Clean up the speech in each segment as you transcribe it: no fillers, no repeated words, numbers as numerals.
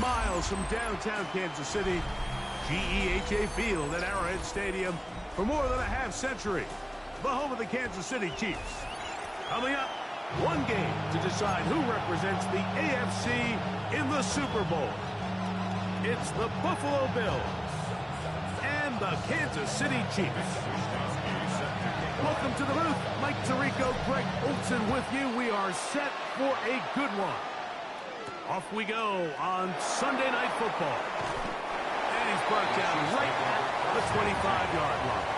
miles from downtown Kansas City, GEHA Field at Arrowhead Stadium for more than a half-century. The home of the Kansas City Chiefs. Coming up, one game to decide who represents the AFC in the Super Bowl. It's the Buffalo Bills and the Kansas City Chiefs. Welcome to the booth. Mike Tirico, Greg Olson with you. We are set for a good one. Off we go on Sunday Night Football. And he's brought down right at the 25-yard line.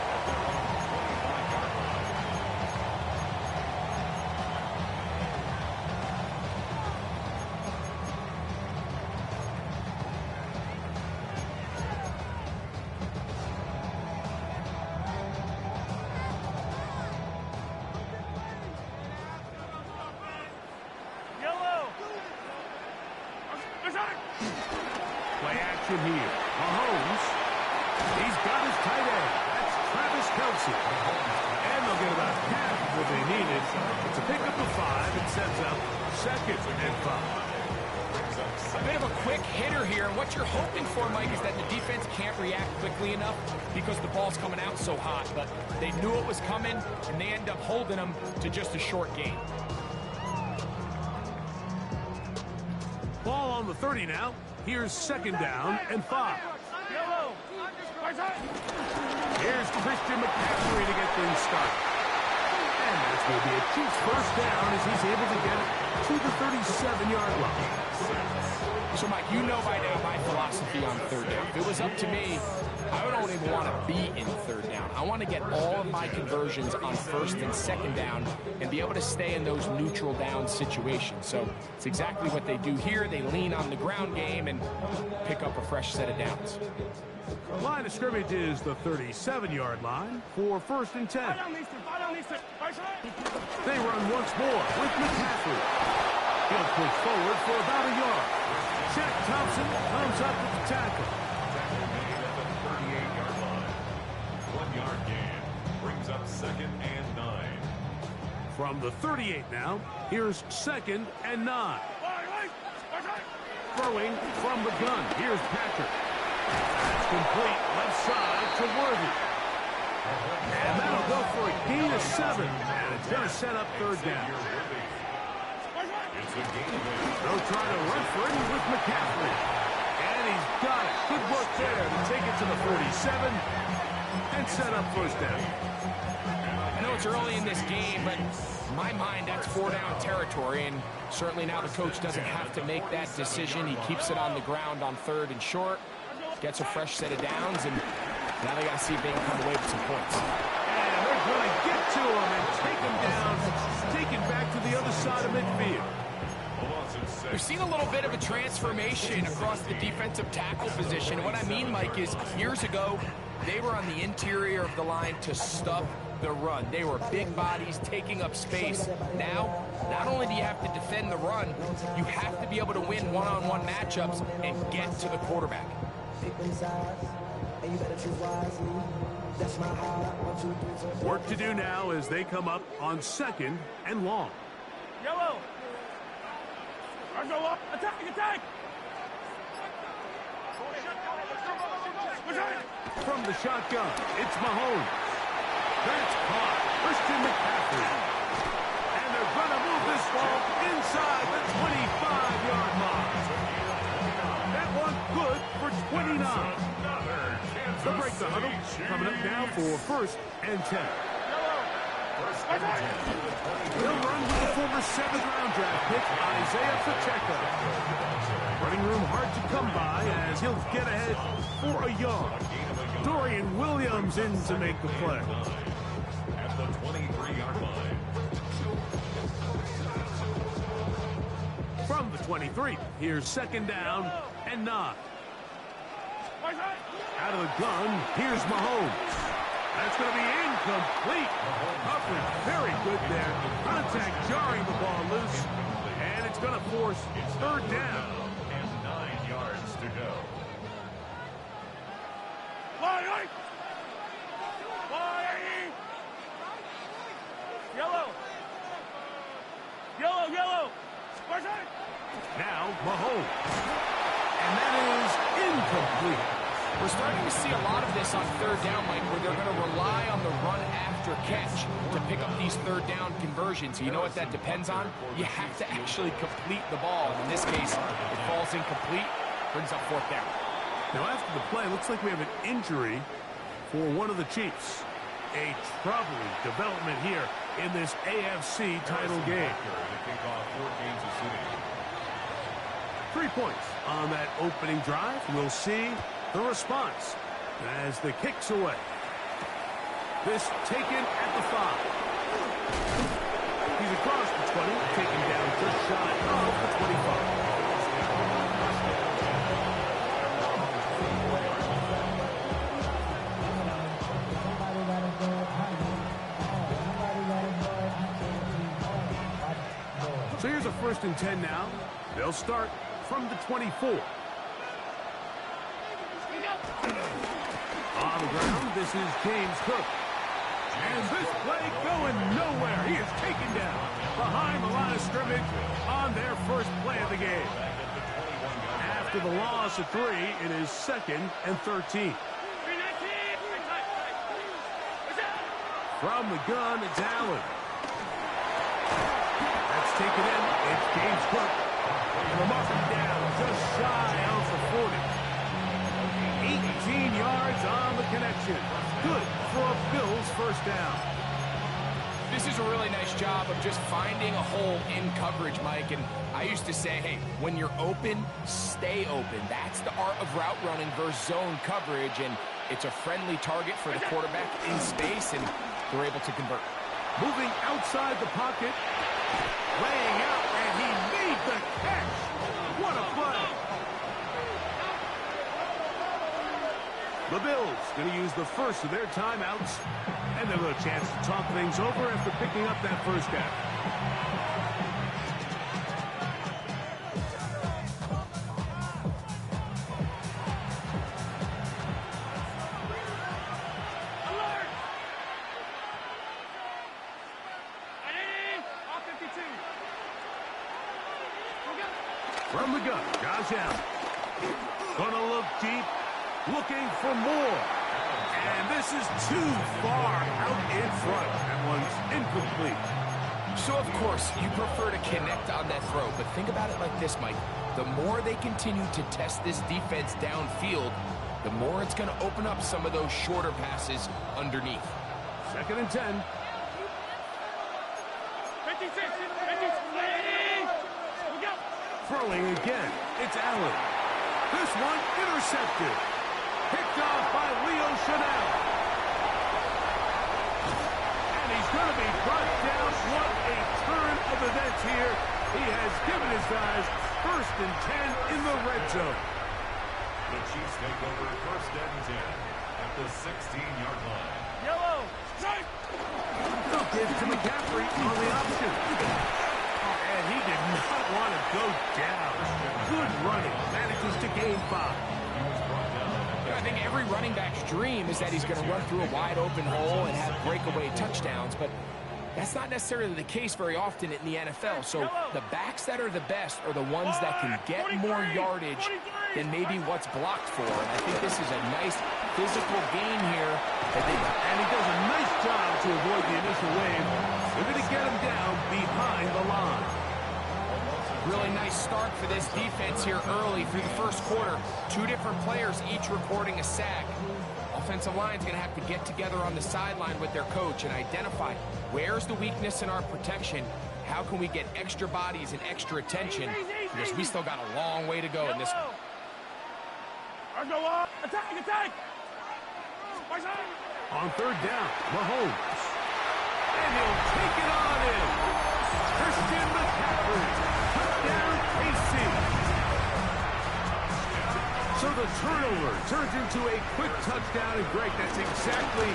Play action here. Mahomes. He's got his tight end. That's Travis Kelce. And they'll get about half of what they needed. It's a pickup of 5. It sets up 2nd and 5. A bit of a quick hitter here. And what you're hoping for, Mike, is that the defense can't react quickly enough because the ball's coming out so hot. But they knew it was coming, and they end up holding them to just a short gain. Ball on the 30 now. Here's 2nd down and 5. Here's Christian McCaffrey to get things started. And that's going to be a Chiefs first down as he's able to get it to the 37-yard line. So, Mike, you know by now my philosophy on 3rd down. If it was up to me, I don't even want to be in 3rd down. I want to get all of my conversions on 1st and 2nd down and be able to stay in those neutral down situations. So it's exactly what they do here. They lean on the ground game and pick up a fresh set of downs. The line of scrimmage is the 37-yard line for 1st and 10. They run once more with McCaffrey. He'll push forward for about a yard. Shaq Thompson comes up with the tackle. Up 2nd and 9. From the 38 now, here's 2nd and 9. Throwing from the gun, here's Patrick. That's complete left side to Worthy. And that'll go for a gain of 7. And it's going to set up 3rd down. They'll try to run for it with McCaffrey. And he's got it. Good work there to take it to the 47 and set up 1st down. I know it's early in this game, but in my mind, that's 4-down territory, and certainly now the coach doesn't have to make that decision. He keeps it on the ground on 3rd and short, gets a fresh set of downs, and now they got to see if they can come away with some points. And they're going to get to him and take him down, take him back to the other side of midfield. We've seen a little bit of a transformation across the defensive tackle position. What I mean, Mike, is years ago, they were on the interior of the line to stop the run. They were big bodies taking up space. Now, not only do you have to defend the run, you have to be able to win one-on-one matchups and get to the quarterback. Work to do now as they come up on 2nd and long. Yellow. Go up. Attack, attack. From the shotgun, it's Mahomes. That's caught. Christian McCaffrey. And they're going to move this ball inside the 25-yard line. That one good for 29. They'll break the huddle. Coming up now for 1st and 10. They'll run with the former 7th-round draft pick, Isaiah Pacheco. Running room hard to come by as he'll get ahead for a yard. Dorian Williams in to make the play. At the 23-yard line. From the 23, here's 2nd down and 9. Out of the gun, here's Mahomes. That's going to be incomplete. Humphrey, very good there. Contact jarring the ball loose. And it's going to force 3rd down. And 9 yards to go. Yellow. Yellow, yellow. Now, Mahomes. And that is incomplete. We're starting to see a lot of this on third down, Mike, where they're going to rely on the run after catch to pick up these third down conversions. You know what that depends on? You have to actually complete the ball. And in this case, it falls incomplete, brings up fourth down. Now, after the play, looks like we have an injury for one of the Chiefs. A troubling development here in this AFC title game. 3 points on that opening drive. We'll see the response as the kick's away. This taken at the 5. He's across the 20, taken down just shy of the 25. So here's a 1st and 10 now. They'll start from the 24. On the ground, this is James Cook. And this play going nowhere. He is taken down behind the line of scrimmage on their first play of the game. After the loss of 3, it is 2nd and 13. From the gun, it's Allen. That's taken in. It's James Cook. And the marker down just shy of the 40. 18 yards on the connection. Good for a Bills first down. This is a really nice job of just finding a hole in coverage, Mike. And I used to say, hey, when you're open, stay open. That's the art of route running versus zone coverage. And it's a friendly target for the quarterback in space, and they're able to convert. Moving outside the pocket. Laying out, and he made the catch. What a play. The Bills going to use the first of their timeouts, and they'll have a chance to talk things over after picking up that first down. From the gun, Josh Allen. Gonna look deep, looking for more. And this is too far out in front. That one's incomplete. So, of course, you prefer to connect on that throw, but think about it like this, Mike. The more they continue to test this defense downfield, the more it's going to open up some of those shorter passes underneath. 2nd and 10. 56, Throwing again, it's Allen. This one intercepted. Picked off by Leo Chanel. And he's going to be brought down. What a turn of events here. He has given his guys 1st and 10 in the red zone. The Chiefs take over 1st and 10 at the 16-yard line. Yellow, strike! They'll give to McCaffrey on the option. And he did not want to go down. Good running. Manages to gain 5. I think every running back's dream is that he's going to run through a wide open hole and have breakaway touchdowns, but that's not necessarily the case very often in the NFL. So the backs that are the best are the ones that can get more yardage than maybe what's blocked for. And I think this is a nice physical gain here. And he does a nice job to avoid the initial wave. They're going to get him down behind the line. Really nice start for this defense here early through the first quarter. 2 different players each recording a sack. Offensive line's going to have to get together on the sideline with their coach and identify where's the weakness in our protection. How can we get extra bodies and extra attention? Because we still got a long way to go in this one. Go up. Attack! On 3rd down, Mahomes. And he'll take it on in. Christian McCaffrey. Touchdown, KC. So the turnover turns into a quick touchdown, and Greg, that's exactly...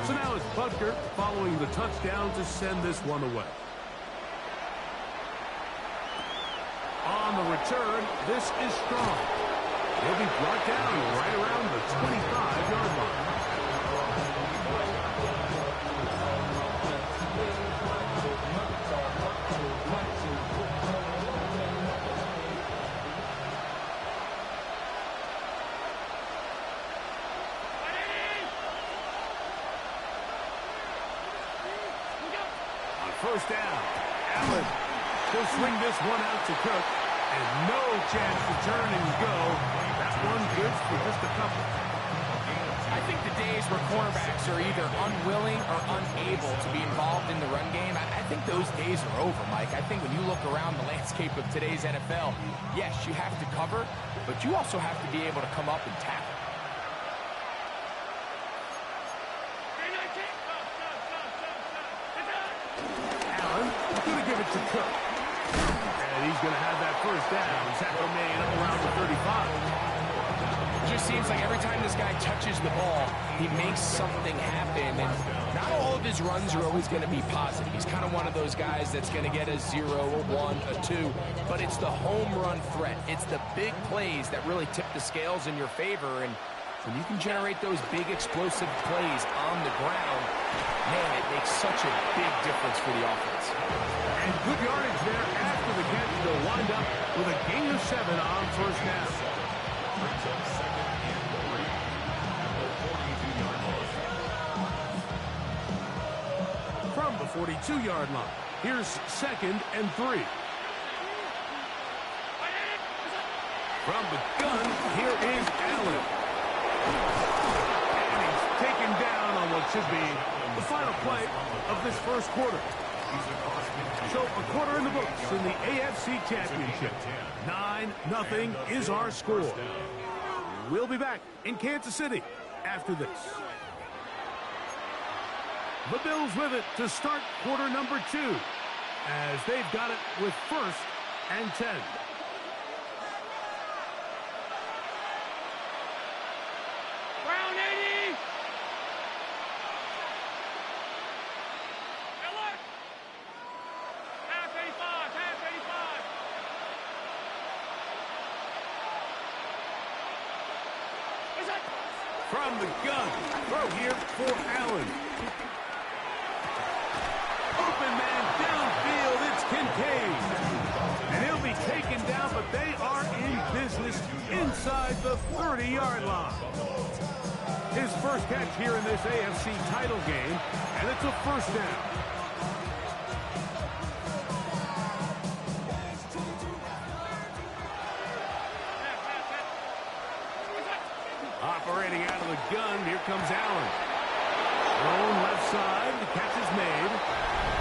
So now it's Butker following the touchdown to send this one away. the return, this is strong. He'll be brought down right around the 25-yard line. First down. Allen will swing this one out to Cook. And no chance to turn and go. That one good for just a couple. I think the days where cornerbacks are either unwilling or unable to be involved in the run game, I think those days are over, Mike. I think when you look around the landscape of today's NFL, yes, you have to cover, but you also have to be able to come up and tackle. Going to give it to Cook. And he's going to have that first down. Tackle made up around the 35. It just seems like every time this guy touches the ball, he makes something happen. And not all of his runs are always going to be positive. He's kind of one of those guys that's going to get a 0, a 1, a 2. But it's the home run threat. It's the big plays that really tip the scales in your favor. And when you can generate those big explosive plays on the ground, man, it makes such a big difference for the offense. And good yardage there after the catch. They'll wind up with a gain of 7 on first down. Brings up second and 3 at the 42-yard line. From the 42-yard line, here's second and 3. From the gun, here is Allen. And he's taken down on what should be the final play of this first quarter. So a quarter in the books in the AFC Championship. 9-0 is our score. We'll be back in Kansas City after this. The Bills with it to start quarter number 2 as they've got it with first and 10. From the gun, throw here for Allen. Open man downfield, it's Kincaid. And he'll be taken down, but they are in business inside the 30-yard line. His first catch here in this AFC title game, and it's a first down. Operating out of the gun, here comes Allen. Thrown left side, the catch is made.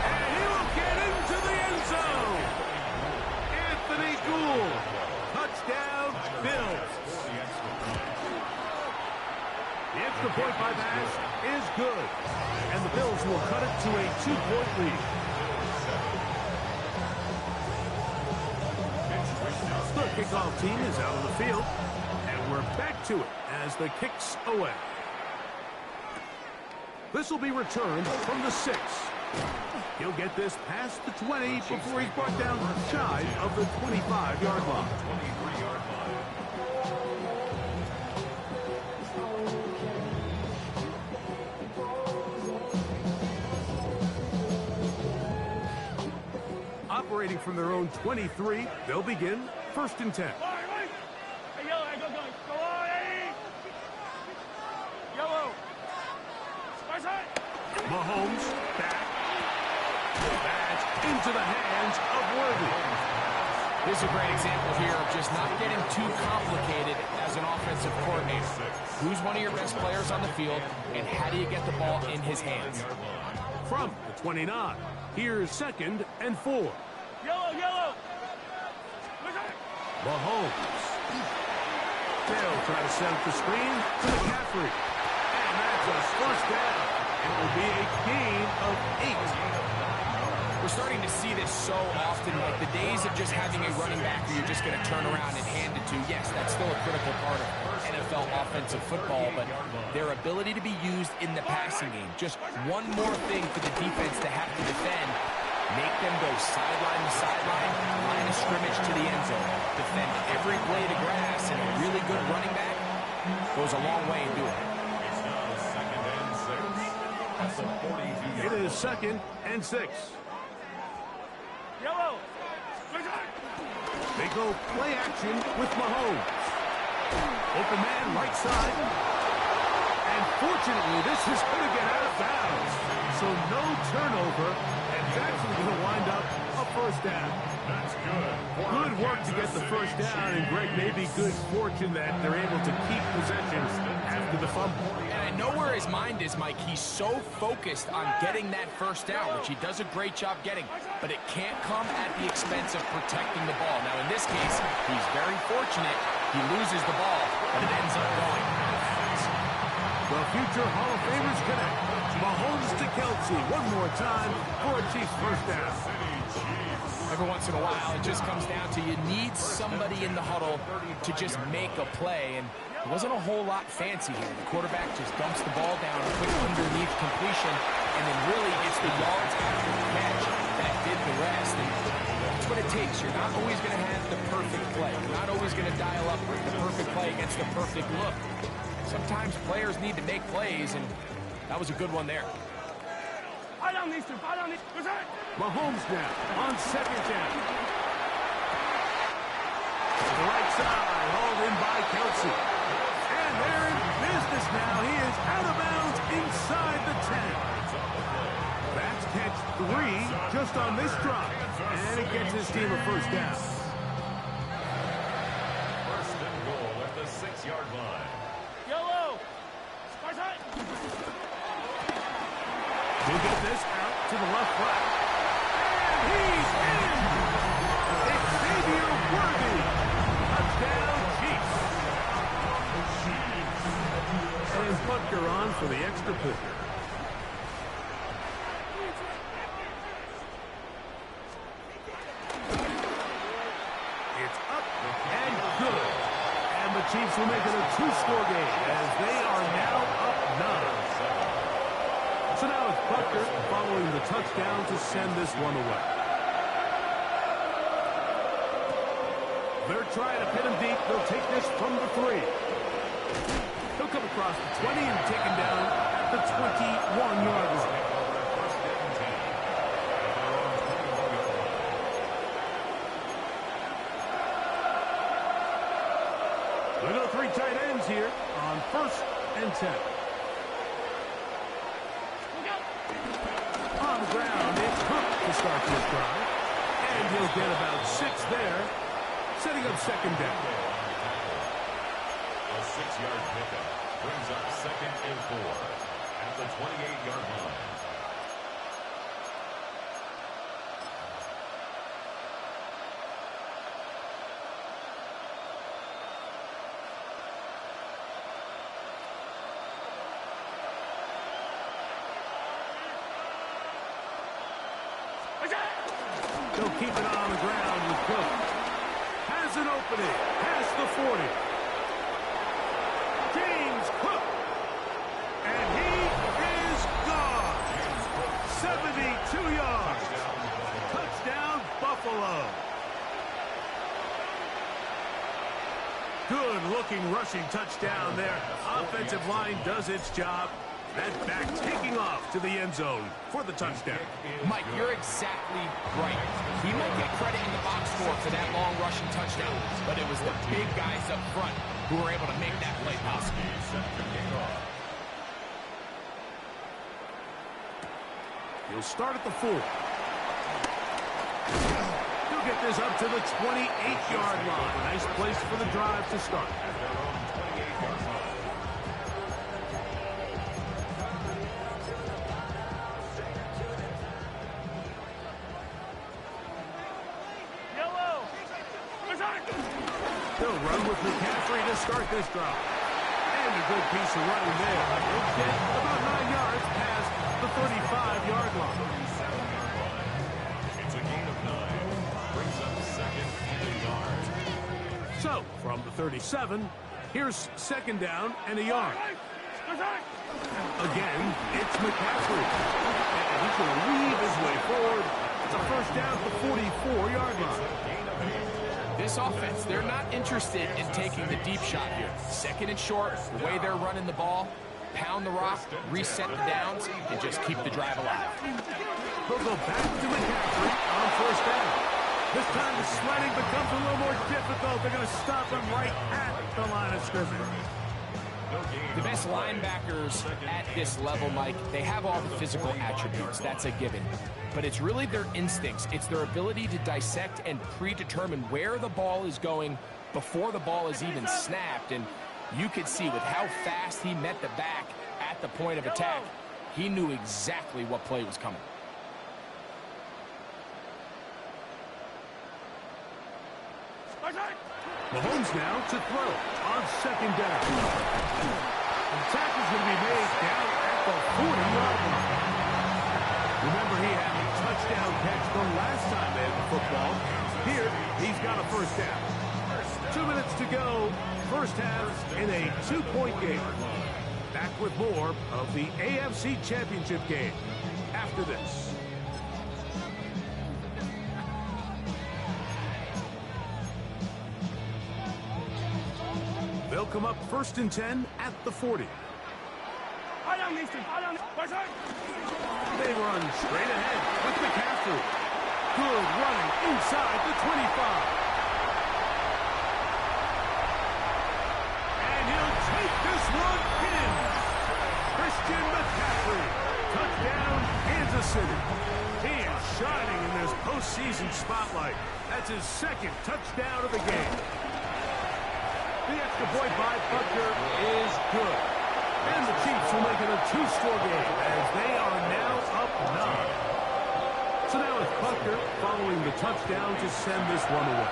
And he will get into the end zone. Anthony Gould. Touchdown, Bills. The extra point by pass is good. And the Bills will cut it to a 2-point lead. The kickoff team is out on the field. We're back to it as the kick's away. This will be returned from the 6. He'll get this past the 20 before he's brought down shy of the 25-yard line. 23-yard line. Operating from their own 23, they'll begin first and 10. Mahomes back. That's into the hands of Worthy. This is a great example here of just not getting too complicated as an offensive coordinator. Who's one of your best players on the field, and how do you get the ball in his hands? From the 29, here's second and 4. Yellow. Mahomes. They'll try to set up the screen to McCaffrey. And that's a first down. It will be a gain of 8. We're starting to see this so often, like the days of just having a running back who you're just going to turn around and hand it to. Yes, that's still a critical part of NFL offensive football, but their ability to be used in the passing game. Just one more thing for the defense to have to defend. Make them go sideline to sideline, line of scrimmage to the end zone. Defend every blade of grass, and a really good running back goes a long way in doing it. It's now 2nd and 6 at the 42-yard It is 2nd and 6. Yellow. They go play action with Mahomes. Open man, right side. And fortunately, this is going to get out of bounds. So no turnover, and it's actually going to wind up a first down. That's good. Good work to get the first down, and Greg, maybe good fortune that they're able to keep possession after the fumble. And I know where his mind is, Mike. He's so focused on getting that first down, which he does a great job getting, but it can't come at the expense of protecting the ball. Now, in this case, he's very fortunate. He loses the ball, but it ends up going out of bounds. The future Hall of Famers connect. Mahomes to Kelsey one more time for a Chiefs first down. Every once in a while, it just comes down to you need somebody in the huddle to just make a play, and it wasn't a whole lot fancy here. The quarterback just dumps the ball down, a quick underneath completion, and then really gets the yards after the catch. That did the rest, and that's what it takes. You're not always going to have the perfect play. You're not always going to dial up the perfect play against the perfect look. Sometimes players need to make plays, and that was a good one there. Fight on these two. Fight on these. Mahomes now on 2nd down. To the right side, hauled in by Kelsey. And they're in business now. He is out of bounds inside the 10. That's catch 3 just on this drive. And it gets his team a first down. First and goal at the 6-yard line. Yellow. Right side. He'll get this out to the left flat. And he's in! Xavier Worthy. Touchdown, Chiefs. And Butker on for the extra point. It's up and good. And the Chiefs will make it a 2-score game as they are now up 9. So now it's Butker following the touchdown to send this one away. They're trying to pin him deep. They'll take this from the 3. He'll come across the 20 and taken down at the 21-yard line. First and 10 at their own 21-yard line. We go 3 tight ends here on 1st and 10. On the ground, it's Cook to start this drive. And he'll get about 6 there, setting up 2nd down. A 6-yard pickup brings up 2nd and 4 at the 28-yard line. They'll keep it on the ground with Cook. Has an opening. Past the 40. James Cook. And he is gone. 72 yards. Touchdown, Buffalo. Good-looking rushing touchdown there. Offensive line does its job. That back taking off to the end zone for the touchdown. Mike, you're exactly right. He might get credit in the box score for that long rushing touchdown, but it was the big guys up front who were able to make that play possible. He'll start at the 4. He'll get this up to the 28-yard line. Nice place for the drive to start. They'll run with McCaffrey to start this drive. And a good piece of running there. He'll get about 9 yards past the 35-yard line. It's a gain of 9. Brings up 2nd and a yard. So, from the 37, here's 2nd down and a yard. Again, it's McCaffrey. And he's going to weave his way forward It's a first down at the 44-yard line. This offense, they're not interested in taking the deep shot here. Second and short, the way they're running the ball, pound the rock, reset the downs, and just keep the drive alive. They'll go back to McCaffrey on first down. This time the sledding becomes a little more difficult. They're going to stop him right at the line of scrimmage. The best linebackers at this level, Mike, they have all the physical attributes. That's a given. But it's really their instincts. It's their ability to dissect and predetermine where the ball is going before the ball is even snapped. And you could see with how fast he met the back at the point of attack, he knew exactly what play was coming. Mahomes now to throw on second down. The tackle's going to be made down at the 40-yard line. Remember, he had a touchdown catch the last time they had the football. Here, he's got a first down. 2 minutes to go. First half in a 2-point game. Back with more of the AFC Championship game after this. They'll come up first and 10 at the 40. They run straight ahead with McCaffrey. Good running inside the 25. And he'll take this one in. Christian McCaffrey. Touchdown, Kansas City. He is shining in this postseason spotlight. That's his second touchdown of the game. The extra point by Butker is good. And the Chiefs will make it a 2-score game as they are now up 9. So now it's Butker following the touchdown to send this one away.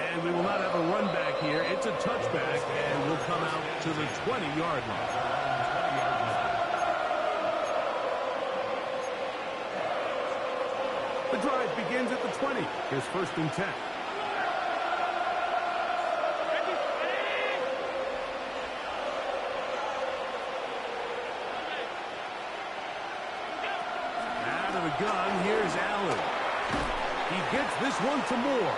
And we will not have a run back here. It's a touchback and will come out to the 20-yard line. The drive begins at the 20. Here's first and 10. Gun, here's Allen. He gets this one to Moore.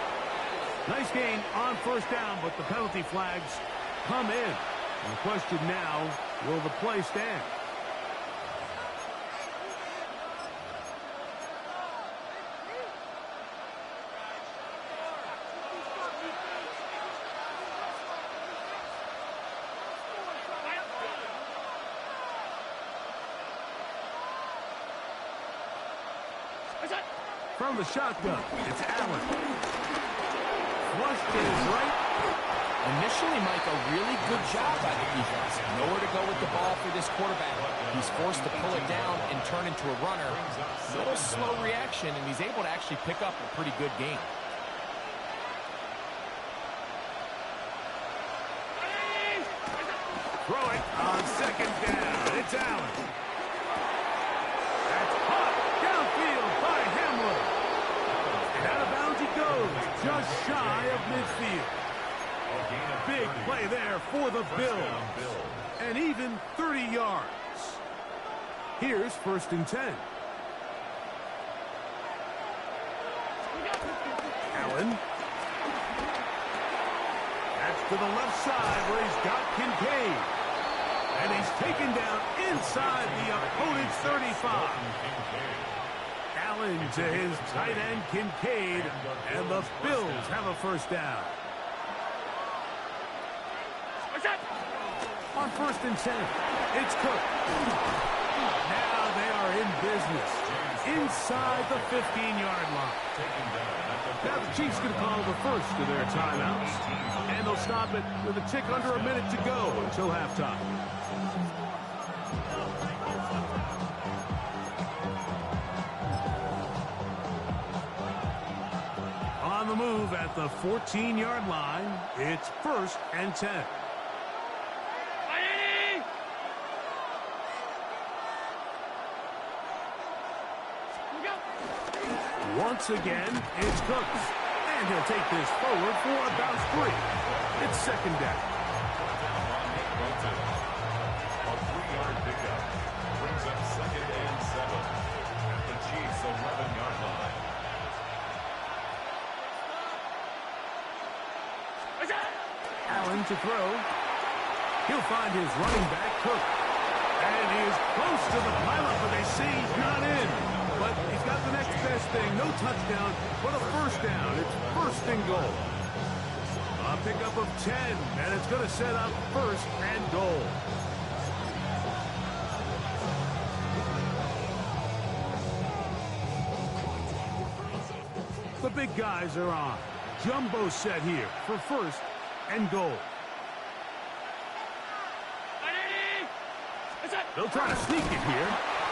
Nice gain on first down, but the penalty flags come in. And the question now, will the play stand? From the shotgun, it's Allen. Flushed to his right. Initially, Mike, a really good job by the defense. Nowhere to go with the ball for this quarterback. He's forced to pull it down and turn into a runner. A little slow reaction, and he's able to actually pick up a pretty good game. Throwing on second down. It's Allen. That's hot. Downfield by Hamler. And out of bounds he goes. Just shy of midfield. Big play there for the Bills. And even 30 yards. Here's first and 10. Allen. That's to the left side where he's got Kincaid. And he's taken down inside the opponent's 35. Allen to his tight end Kincaid. And the Bills have a first down. On first and 10, it's Cook. Now they are in business inside the 15-yard line. Now the Chiefs can call the first of their timeouts, and they'll stop it with a tick under a minute to go until halftime. On the move at the 14-yard line, it's first and 10. Once again, it's Cooks. And he'll take this forward for about 3. It's second down. A 3-yard pickup brings up second and 7. Beckham at the Chiefs' 11-yard line. Allen to throw. He'll find his running back, Cook. And he is close to the pilot, but they say he's not in. But he's got the next best thing. No touchdown, but a first down. It's first and goal. A pickup of 10, and it's going to set up first and goal. The big guys are on. Jumbo set here for first and goal. They'll try to sneak it here.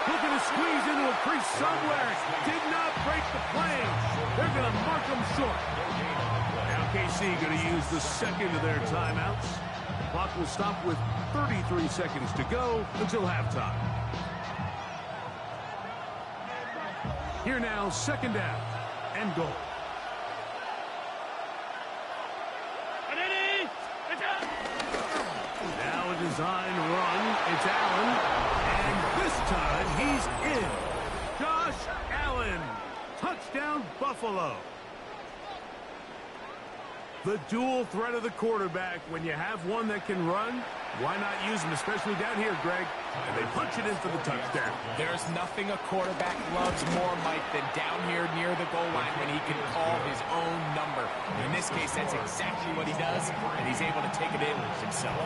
Looking to squeeze into a crease somewhere. Did not break the plane. They're going to mark them short. Now KC going to use the second of their timeouts. Clock will stop with 33 seconds to go until halftime. Here now, second down and goal. Now a design run. It's Allen. And this time he's in. Josh Allen. Touchdown Buffalo. The dual threat of the quarterback. When you have one that can run, why not use him, especially down here, Greg? And they punch it in for the touchdown. There's nothing a quarterback loves more, Mike, than down here near the goal line when he can call his own number. In this case, that's exactly what he does, and he's able to take it in himself.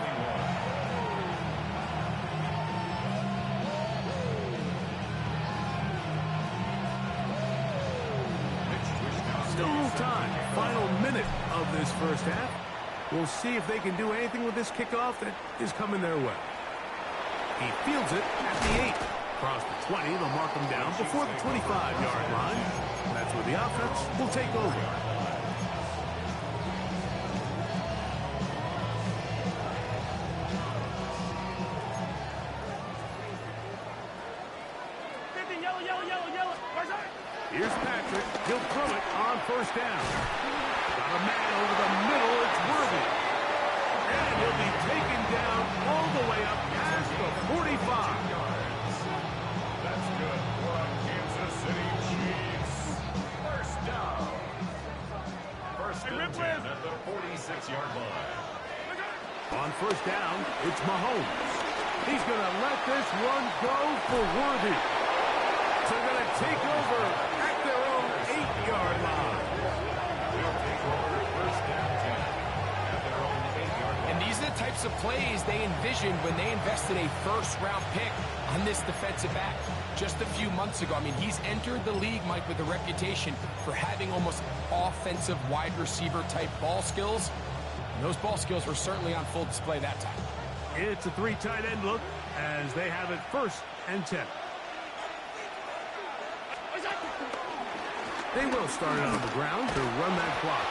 Still a little time. Final minute of this first half. We'll see if they can do anything with this kickoff that is coming their way. He fields it at the 8. Across the 20, they'll mark him down before the 25-yard line. That's where the offense will take over. Here's Patrick. He'll throw it on first down. Got a man over the middle. It's Worthy. And he'll be taken down all the way up past the 45. That's good for the Kansas City Chiefs. First down. First and 10 at the 46-yard line. On first down, it's Mahomes. He's going to let this one go for Worthy. So they're going to take over at their own 8-yard line. They'll take over first down 10 at their own 8-yard line. And these are the types of plays they envisioned when they invested a first-round pick on this defensive back just a few months ago. I mean, he's entered the league, Mike, with a reputation for having almost offensive wide receiver-type ball skills. And those ball skills were certainly on full display that time. It's a 3 tight end look as they have it first and 10. They will start it on the ground to run that clock.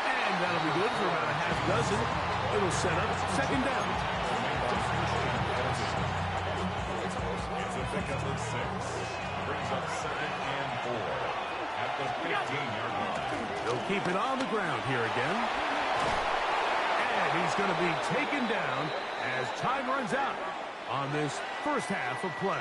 And that'll be good for about a half dozen. It'll set up second down. It's a pickup of 6. Brings up second and 4 at the 15-yard line. They'll keep it on the ground here again. And he's going to be taken down as time runs out on this first half of play.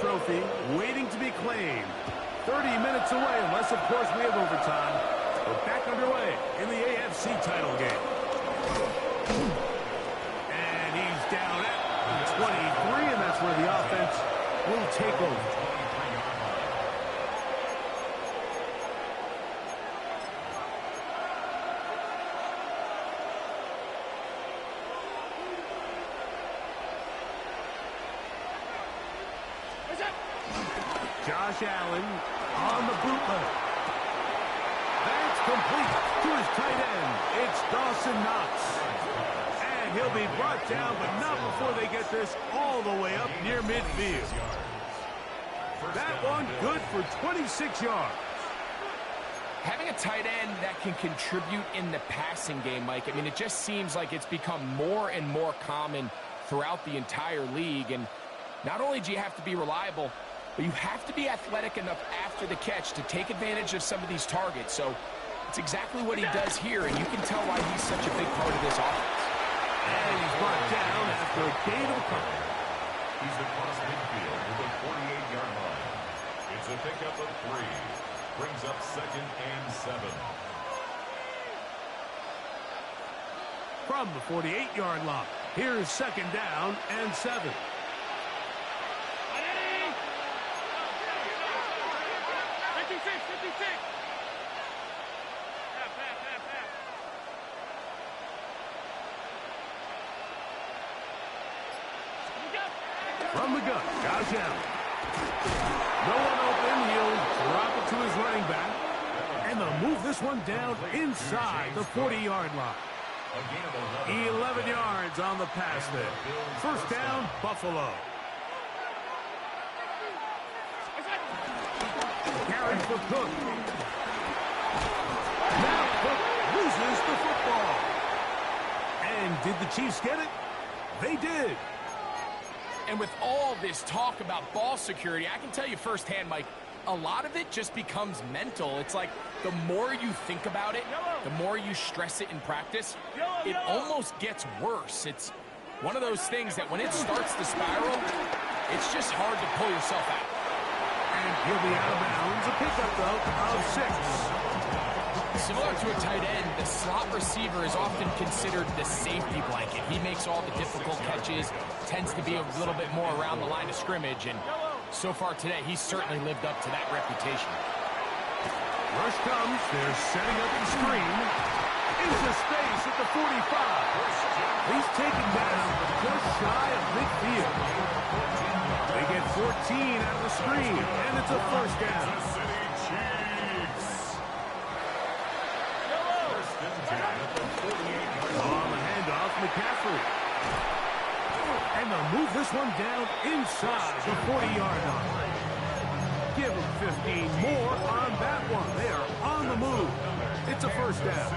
Trophy waiting to be claimed. 30 minutes away, unless, of course, we have overtime. We're back underway in the AFC title game. And he's down at 23, and that's where the offense will take over. Josh Allen on the bootleg. That's complete to his tight end. It's Dawson Knox. And he'll be brought down, but not before they get this all the way up near midfield. That one good for 26 yards. Having a tight end that can contribute in the passing game, Mike, I mean, it just seems like it's become more and more common throughout the entire league. And not only do you have to be reliable, but you have to be athletic enough after the catch to take advantage of some of these targets. So it's exactly what he does here, and you can tell why he's such a big part of this offense. And he's brought down after a gain of a couple. He's across midfield to the 48-yard line. It's a pickup of 3. Brings up 2nd and 7. From the 48-yard line, here's 2nd down and 7. 56, 56. Pass. From the gun, Josh Allen. No one open. He'll drop it to his running back. And they'll move this one down inside the 40-yard line. 11 yards on the pass there. First down, Buffalo. Carry for Cook. Now Cook loses the football. And did the Chiefs get it? They did. And with all this talk about ball security, I can tell you firsthand, Mike, a lot of it just becomes mental. It's like the more you think about it, the more you stress it in practice, it almost gets worse. It's one of those things that when it starts to spiral, it's just hard to pull yourself out. And he'll be out of bounds. A pickup, though, of 6. Similar to a tight end, the slot receiver is often considered the safety blanket. He makes all the difficult catches, tends to be a little bit more around the line of scrimmage, and so far today, he's certainly lived up to that reputation. Rush comes. They're setting up the screen. Into space at the 45. He's taken down just shy of midfield. They get 14 out of the screen, and it's a first down. On the handoff, McCaffrey. And they'll move this one down inside the 40-yard line. Give them 15 more on that one. They are on the move. It's a first down.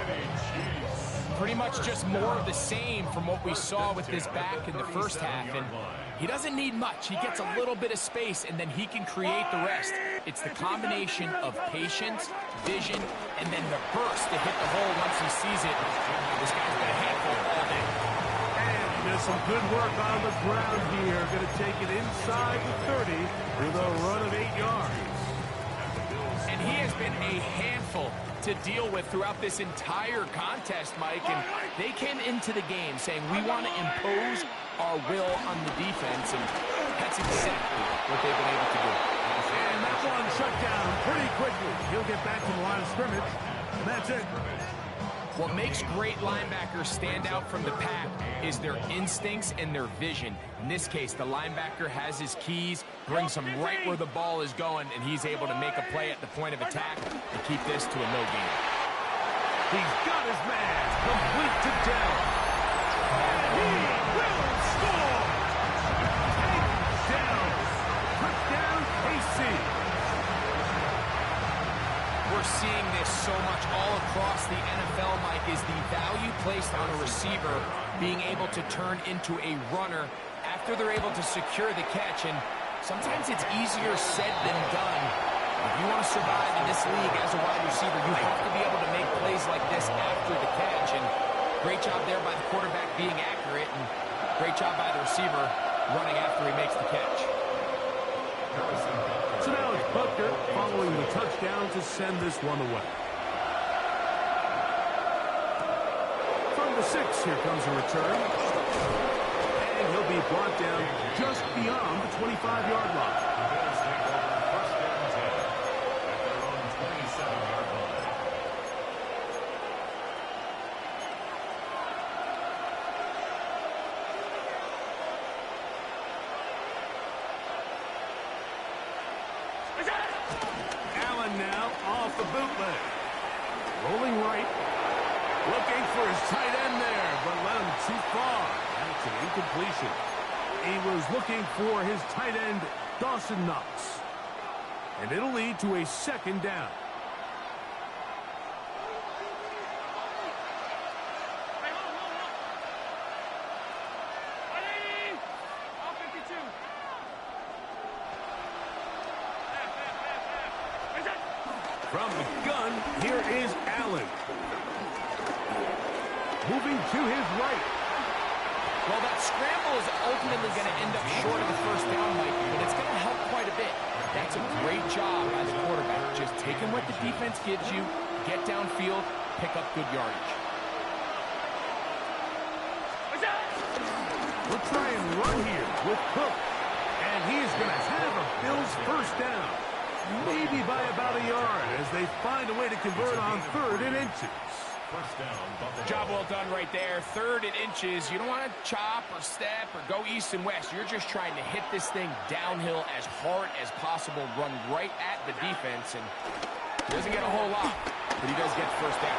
Pretty much just more of the same from what we saw with this back in the first half. And he doesn't need much. He gets a little bit of space, and then he can create the rest. It's the combination of patience, vision, and then the burst to hit the hole once he sees it. This guy's been a handful all day. And there's some good work on the ground here. Going to take it inside the 30 with a run of 8 yards. And he has been a handful to deal with throughout this entire contest, Mike. And they came into the game saying, we want to impose our will on the defense, and that's exactly what they've been able to do. And that one shut down pretty quickly. He'll get back to the line of scrimmage, and that's it. What makes great linebackers stand out from the pack is their instincts and their vision. In this case, the linebacker has his keys, brings him right where the ball is going, and he's able to make a play at the point of attack and keep this to a no gain. He's got his man complete to Dell. And he will score! Dell. Touchdown, KC. We're seeing this so much all across the NFL, Mike, is the value placed on a receiver being able to turn into a runner after they're able to secure the catch. And sometimes it's easier said than done. If you want to survive in this league as a wide receiver, you have to be able to make plays like this after the catch. And great job there by the quarterback being accurate, and great job by the receiver running after he makes the catch. So now it's Butker following the touchdown to send this one away. From the 6, here comes a return. And he'll be brought down just beyond the 25-yard line. Allen now off the bootleg. Rolling right. Looking for his tight end there, but led him too far. That's an incompletion. He was looking for his tight end, Dawson Knox. And it'll lead to a second down. From the gun, here is Allen. Moving to his right. Well, that scramble is ultimately going to end up short of the first down, Mike, but it's going to help quite a bit. That's a great job by the quarterback. Just taking what the defense gives you, get downfield, pick up good yardage. We'll try and run here with Cook. And he is going to have a Bills first down. Maybe by about a yard as they find a way to convert on 3rd and inches. First down, Buffalo. Job well done right there. 3rd and inches. You don't want to chop or step or go east and west. You're just trying to hit this thing downhill as hard as possible, run right at the defense, and he doesn't get a whole lot, but he does get the first down.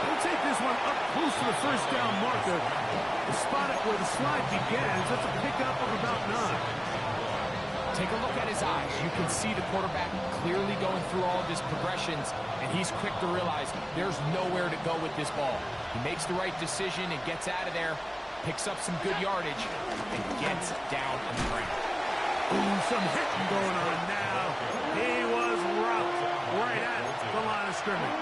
We'll take this one up close to the first down marker. The spot it where the slide begins. That's a pickup of about 9. Take a look at his eyes. You can see the quarterback clearly going through all of his progressions, and he's quick to realize there's nowhere to go with this ball. He makes the right decision and gets out of there, picks up some good yardage, and gets down on the ground. Ooh, some hitting going on now. He was rocked right at the line of scrimmage.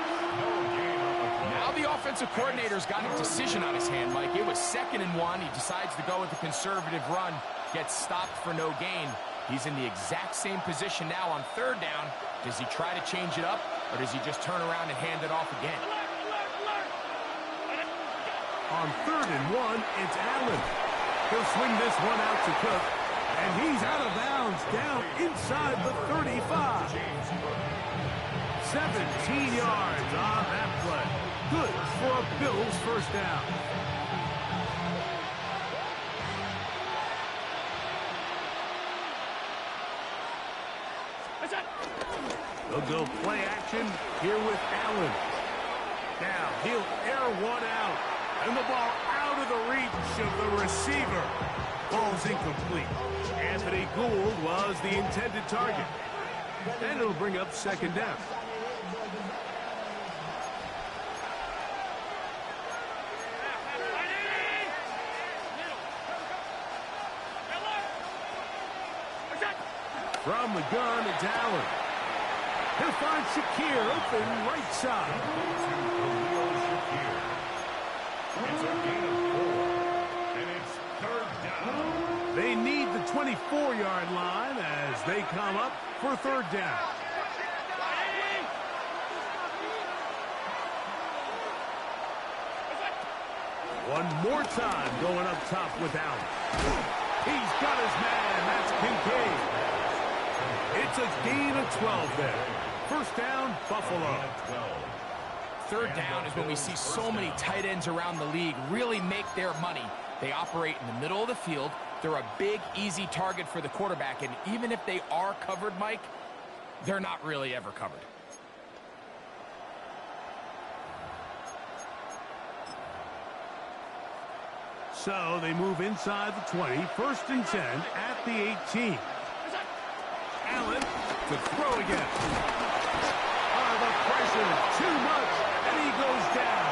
Now the offensive coordinator's got a decision on his hand, Mike. It was 2nd and 1. He decides to go with a conservative run, gets stopped for no gain. He's in the exact same position now on 3rd down. Does he try to change it up, or does he just turn around and hand it off again? On 3rd and 1, it's Allen. He'll swing this one out to Cook, and he's out of bounds down inside the 35. 17 yards on that play. Good for a Bills first down. They'll go play action here with Allen. Now he'll air one out, and the ball out of the reach of the receiver. Ball's incomplete. Anthony Gould was the intended target. And it'll bring up 2nd down. From the gun, it's Allen. He'll find Shakir open right side. It's a gain of 4, and it's 3rd down. They need the 24-yard line as they come up for 3rd down. One more time going up top with Allen. He's got his man. That's Kincaid. It's a gain of 12 there. First down, Buffalo. 3rd down is when we see so many tight ends around the league really make their money. They operate in the middle of the field. They're a big, easy target for the quarterback, and even if they are covered, Mike, they're not really ever covered. So they move inside the 20, 1st and 10 at the 18. Allen to throw again. The pressure, too much, and he goes down.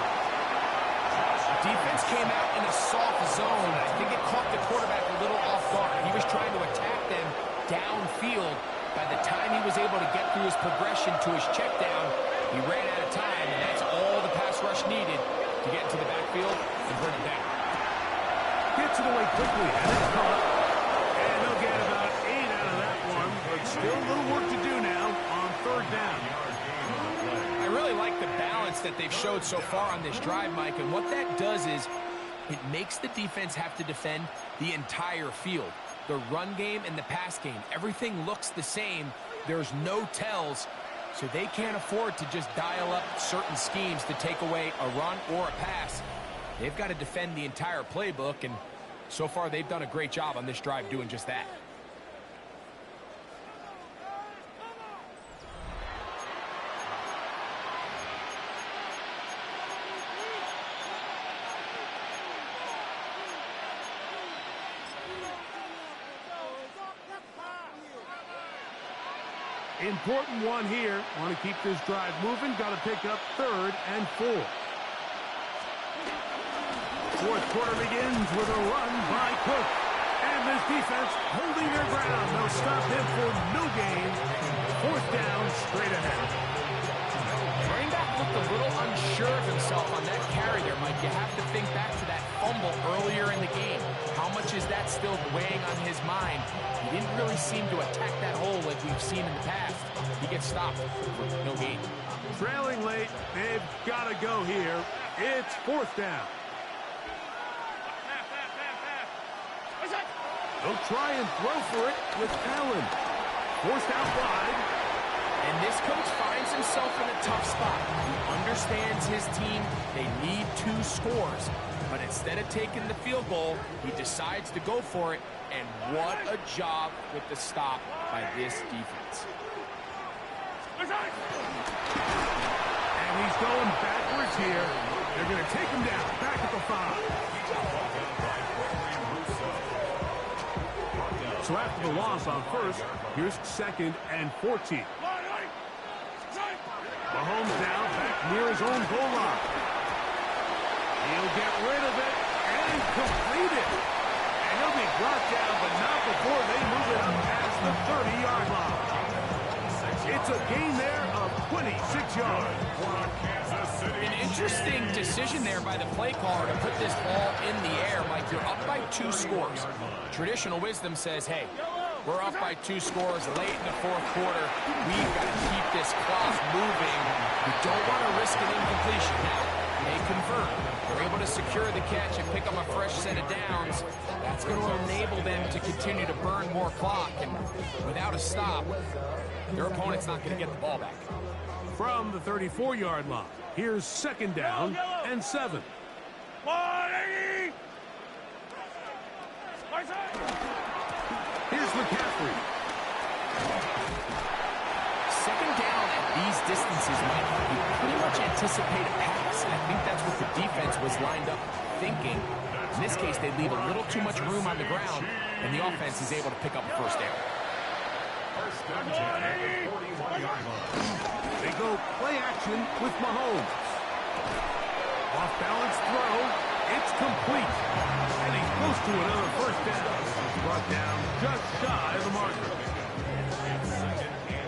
Defense came out in a soft zone. I think it caught the quarterback a little off guard. He was trying to attack them downfield. By the time he was able to get through his progression to his check down, he ran out of time, and that's all the pass rush needed to get into the backfield and bring him down. Gets it away quickly, and it's caught. And they'll get about 8 out of that one, but still a little work to do now on 3rd down. I really like the balance that they've showed so far on this drive, Mike, and what that does is it makes the defense have to defend the entire field. The run game and the pass game, everything looks the same. There's no tells, so they can't afford to just dial up certain schemes to take away a run or a pass. They've got to defend the entire playbook, and so far they've done a great job on this drive doing just that. Important one here. Want to keep this drive moving. Got to pick up 3rd and 4. 4th quarter begins with a run by Cook. And this defense holding their ground. They'll stop him for no gain. 4th down straight ahead. sure of himself on that carry there, Mike. You have to think back to that fumble earlier in the game. How much is that still weighing on his mind? He didn't really seem to attack that hole like we've seen in the past. He gets stopped with no gain. Trailing late, they've got to go here. It's fourth down. They'll try and throw for it with Allen. Forced out wide. And this coach finds himself in a tough spot. He understands his team. They need 2 scores. But instead of taking the field goal, he decides to go for it. And what a job with the stop by this defense. And he's going backwards here. They're going to take him down. Back at the 5. So after the loss on first, here's 2nd and 14. Mahomes now back near his own goal line. He'll get rid of it and complete it. And he'll be brought down, but not before they move it up past the 30-yard line. It's a gain there of 26 yards. An interesting decision there by the play caller to put this ball in the air. Mike, you're up by 2 scores. Traditional wisdom says, hey, we're up by 2 scores late in the 4th quarter. We've got to keep this clock moving. We don't want to risk an incompletion. Now, they convert. They're able to secure the catch and pick up a fresh set of downs. That's going to enable them to continue to burn more clock. And without a stop, their opponent's not going to get the ball back. From the 34-yard line, here's 2nd down and 7. Here's McCaffrey. 2nd down at these distances, Mike, you pretty much anticipate a pass. And I think that's what the defense was lined up thinking. In this case, they leave a little too much room on the ground, and the offense is able to pick up a first down. They go play action with Mahomes. Off-balance throw. It's complete. And he's close to another first down. He's brought down just shy of the marker.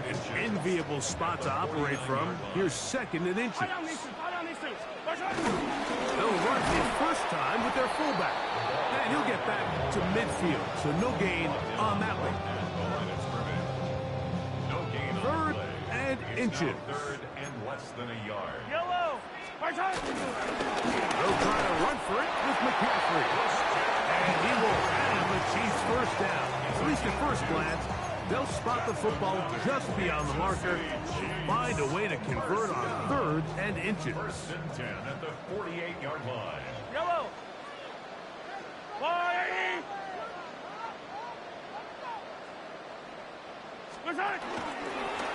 An enviable spot to operate from. Here's 2nd and inches. They'll run his first time with their fullback. And he'll get back to midfield, so no gain on that one. 3rd and inches. 3rd and less than a yard. They'll try to run for it with McCaffrey. And he will have the Chiefs first down. At least at first glance, they'll spot the football just beyond the marker. Find a way to convert on 3rd and inches. 1st and 10 at the 48-yard line.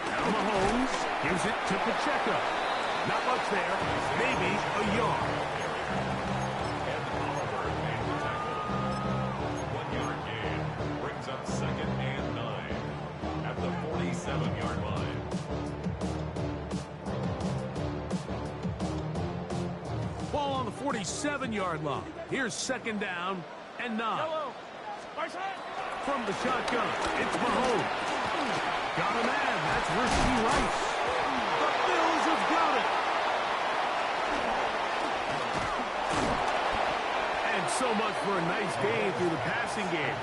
Now Mahomes gives it to Pacheco. Not much there. Maybe a yard. And Oliver made the tackle. 1-yard gain brings up 2nd and 9 at the 47-yard line. Ball on the 47-yard line. Here's 2nd down and 9. From the shotgun, it's Mahomes. Got a man. That's Rashee Rice. The Bills have got it. And so much for a nice gain through the passing game.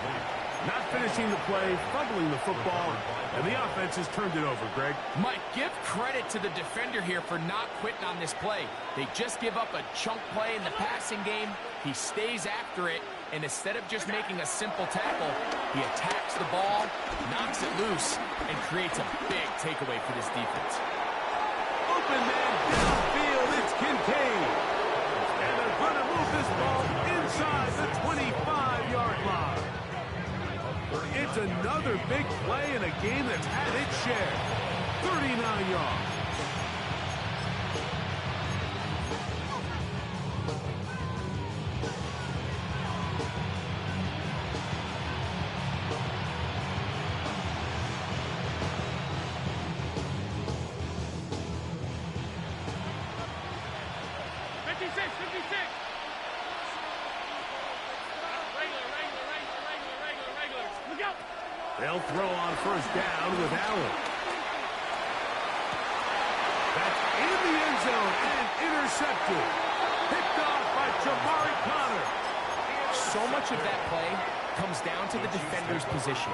Not finishing the play, fumbling the football, and the offense has turned it over, Greg. Mike, give credit to the defender here for not quitting on this play. They just give up a chunk play in the passing game. He stays after it, and instead of just making a simple tackle, he attacks the ball, knocks it loose, and creates a big takeaway for this defense. Open man downfield, it's Kincaid. And they're going to move this ball inside the 25-yard line. It's another big play in a game that's had its share. 39 yards. They'll throw on first down with Allen. That's in the end zone and intercepted. Picked off by Jamari Connor. So much of that play comes down to the defender's position.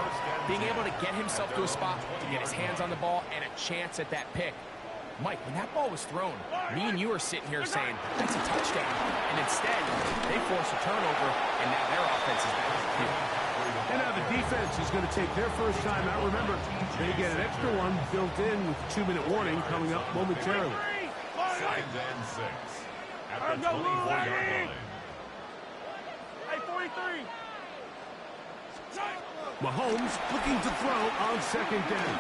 Being able to get himself to a spot, to get his hands on the ball, and a chance at that pick. Mike, when that ball was thrown, me and you are sitting here saying, that's a touchdown. And instead, they force a turnover, and now their offense is back in the field. And now the defense is going to take their first time out. Remember, they get an extra one built in with the 2-minute warning coming up momentarily. 2nd and 6 at the 24-yard line. Hey, 43. Mahomes looking to throw on 2nd down.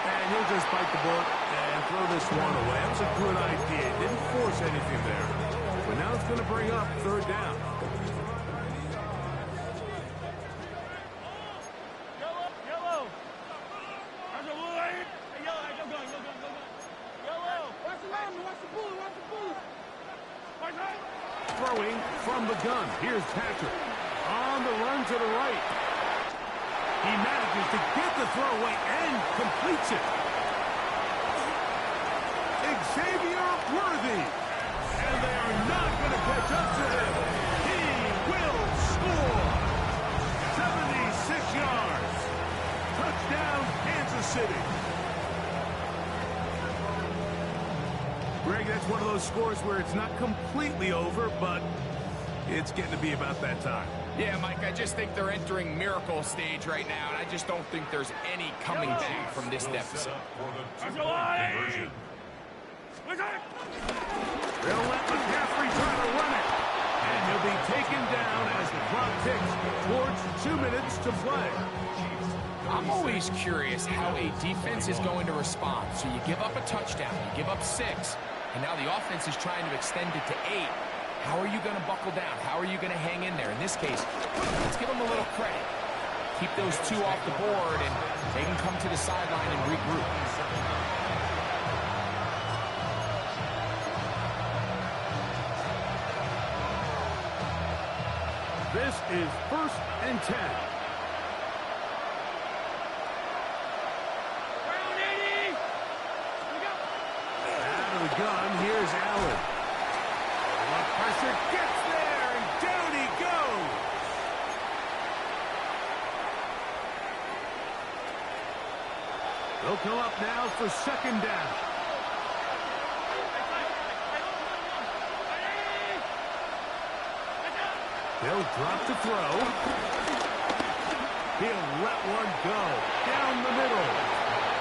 And he'll just bite the bullet and throw this one away. That was a good idea. Didn't force anything there. But now it's going to bring up 3rd down. Yellow. There's a blue lane. Hey, yellow. Go. Yellow. Watch the line. Watch the bullet. Watch out. Throwing from the gun. Here's Patrick. On the run to the right. He manages to get the throw away and completes it. Xavier Worthy. And they are not going to catch up to him. He will score. 76 yards. Touchdown, Kansas City. Greg, that's one of those scores where it's not completely over, but it's getting to be about that time. Yeah, Mike, I just think they're entering miracle stage right now, and I just don't think there's any coming back from this deficit. For the 2-point conversion. They'll let McCaffrey try to run it. And he'll be taken down as the clock ticks towards 2 minutes to play. I'm always curious how a defense is going to respond. So you give up a touchdown, you give up 6, and now the offense is trying to extend it to 8. How are you going to buckle down? How are you going to hang in there? In this case, let's give them a little credit. Keep those 2 off the board, and they can come to the sideline and regroup. This is 1st and 10. Out of the gun, here's Allen. The pressure gets there, and down he goes. They'll come up now for 2nd down. They'll drop to throw. He'll let one go down the middle.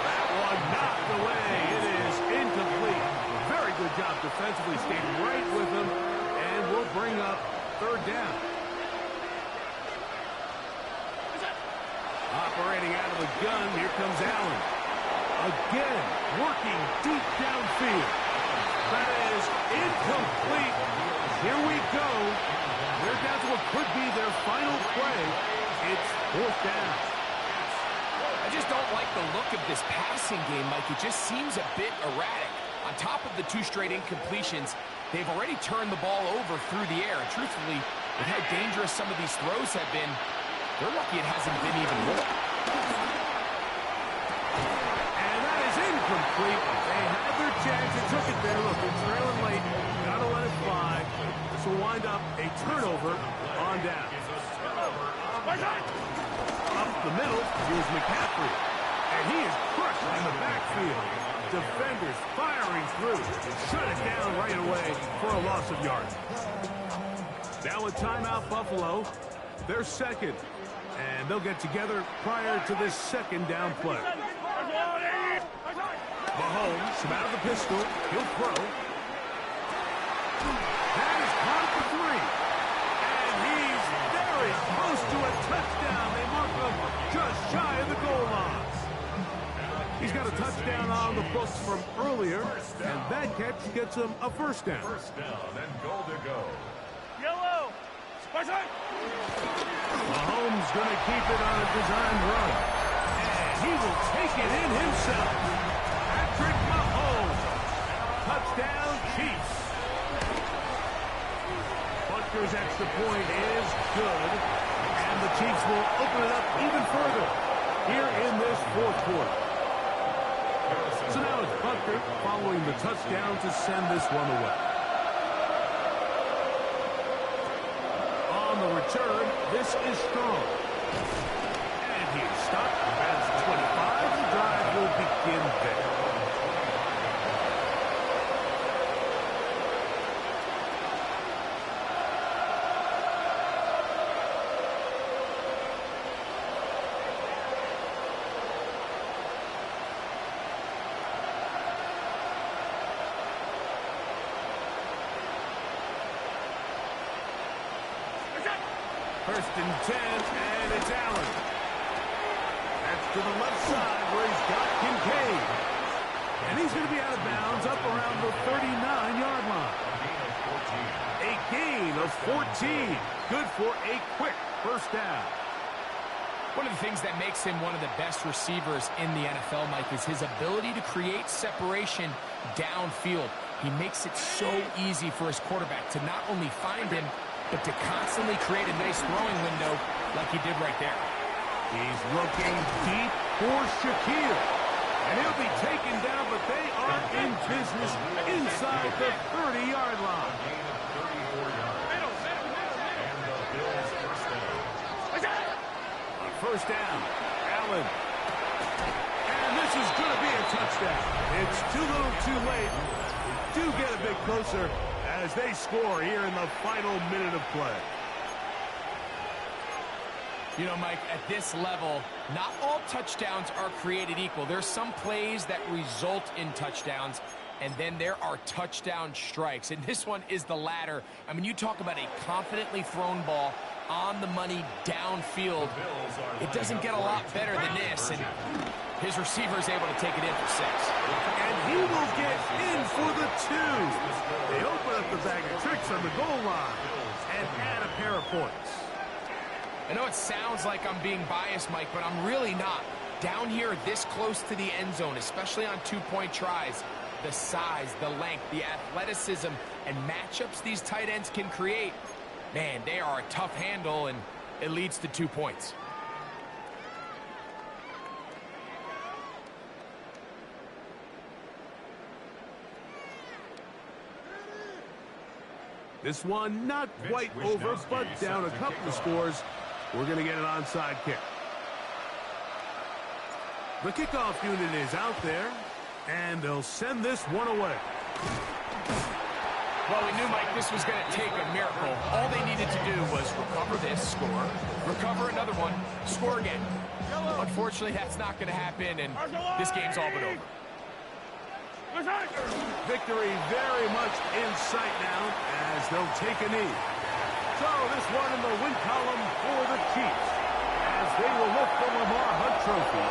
That one knocked away. It is incomplete. Very good job defensively, stayed right with him, and will bring up 3rd down. Operating out of the gun, here comes Allen. Again, working deep downfield. That is incomplete. Here we go. They're down to what could be their final play. It's 4th down. I just don't like the look of this passing game, Mike. It just seems a bit erratic. On top of the 2 straight incompletions, they've already turned the ball over through the air. And truthfully, with how dangerous some of these throws have been, they're lucky it hasn't been even more. And that is incomplete. They had their chance and took it there. Look, they're trailing late. Gotta let it fly. This will wind up a turnover on down. Up the middle, here's McCaffrey. And he is crushed in the backfield. Defenders firing through. Shut it down right away for a loss of yards. Now with timeout, Buffalo. They're 2nd. And they'll get together prior to this 2nd down play. Mahomes from out of the pistol. He'll throw. That is caught for 3. And he's very close to a touchdown. They mark him just shy of the goal line. He's got a touchdown on the books from earlier, and that catch gets him a 1st down. 1st down and goal to go. Yellow. Mahomes going to keep it on a designed run. And he will take it in himself. Patrick Mahomes. Touchdown, Chiefs. Butker's extra point is good. And the Chiefs will open it up even further here in this 4th quarter. So now a kicker following the touchdown to send this one away. On the return, this is Strong. And he is stopped as 25. The drive will begin there. First and 10, and it's Allen. That's to the left side where he's got Kincaid. And he's going to be out of bounds up around the 39-yard line. A gain of 14. Good for a quick first down. One of the things that makes him one of the best receivers in the NFL, Mike, is his ability to create separation downfield. He makes it so easy for his quarterback to not only find him, but to constantly create a nice throwing window like he did right there. He's looking deep for Shaquille. And he'll be taken down, but they are in business inside the 30-yard line. On first down, Allen. And this is going to be a touchdown. It's too little too late. They do get a bit closer as they score here in the final minute of play. You know, Mike, at this level, not all touchdowns are created equal. There's some plays that result in touchdowns, and then there are touchdown strikes. And this one is the latter. I mean, you talk about a confidently thrown ball on the money downfield. It doesn't get a lot better than this, and his receiver is able to take it in for 6. And he will get in for the 2. They open up the bag of tricks on the goal line and add a pair of points. I know it sounds like I'm being biased, Mike, but I'm really not. Down here this close to the end zone, especially on 2-point tries, the size, the length, the athleticism, and matchups these tight ends can create, man, they are a tough handle, and it leads to 2 points. This one not quite over, but down a couple of scores. We're going to get an onside kick. The kickoff unit is out there, and they'll send this one away. Well, we knew, Mike, this was going to take a miracle. All they needed to do was recover this, score, recover another one, score again. Unfortunately, that's not going to happen, and this game's all but over. Victory very much in sight now as they'll take a knee. So this one in the win column for the Chiefs as they will lift the Lamar Hunt Trophy